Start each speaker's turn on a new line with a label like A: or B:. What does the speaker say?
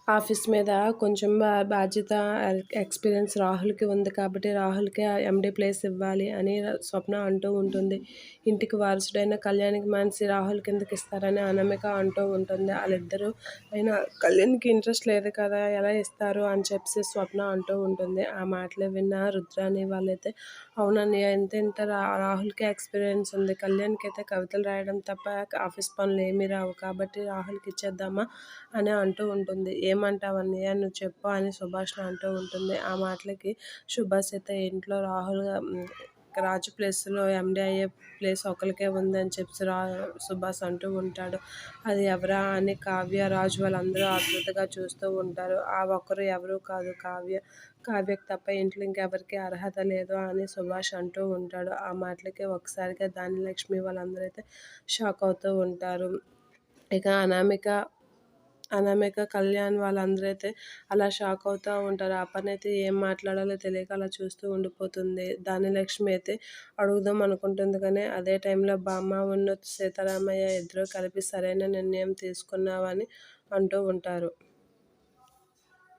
A: Office మీద కొంచెం బాధ్యత ఎక్స్‌పీరియన్స్ రాహుల్‌కి ఉంది కాబట్టి రాహుల్‌కే ఆ ఎండీ ప్లేస్ ఇవ్వాలి అని స్వప్న అంటూ ఉంటుంది. ఇంటికి వారసుడైన కళ్యాణ్‌కి మానేసి రాహుల్‌కి ఎందుకు ఇస్తారని అనామిక అంటూ ఉంటుంది. ఆళ్ళిద్దరూ అయినా కళ్యాణ్‌కి ఇంట్రెస్ట్ లేదు కదా! ఎలా ఇస్తారు అని చెప్పేసి స్వప్న అంటూ ఉంటుంది. ఆ మాటలు విన్న రుద్రాని వాళ్ళైతే అవునన్నయ్య ఇంత రాహుల్‌కే ఎక్స్‌పీరియన్స్ ఉంది. కళ్యాణ్‌కైతే కవితలు రాయడం తప్ప ఆఫీస్ పనులు ఏమీ రావు కాబట్టి రాహుల్‌కి ఇచ్చేద్దామా అని అంటూ ఉంటుంది. ఏమంటావు అన్నయ్య నువ్వు చెప్పు అని సుభాషిణి అంటూ ఉంటుంది. ఆ మాటలకి సుభాష్ అయితే ఇంట్లో రాజు ప్లేస్‌లో ఎండీ అయ్యే ప్లేస్ ఒకళ్ళకే ఉందని చెప్పి సుభాష్ అంటూ ఉంటాడు. అది ఎవరా అని కావ్య, రాజు వాళ్ళందరూ ఆతృతగా చూస్తూ ఉంటారు. ఆ ఒక్కరు ఎవరు కాదు కావ్య. కావ్యకి తప్ప ఇంట్లో ఇంకెవరికీ అర్హత లేదు అని సుభాష్ అంటూ ఉంటాడు. ఆ మాటలకి ఒక్కసారిగా ధాన్యలక్ష్మి వాళ్ళందరూ అయితే షాక్ అవుతూ ఉంటారు. ఇక అనామిక, కళ్యాణ్ వాళ్ళందరూ అయితే అలా షాక్ అవుతూ ఉంటారు. ఆ పనైతే ఏం మాట్లాడాలో తెలియక అలా చూస్తూ ఉండిపోతుంది. ధాన్యలక్ష్మి అయితే అడుగుదాం అనుకుంటుంది కానీ అదే టైంలో బామ్మ సీతారామయ్య ఇద్దరూ కలిపి సరైన నిర్ణయం తీసుకున్నావని అంటూ ఉంటారు.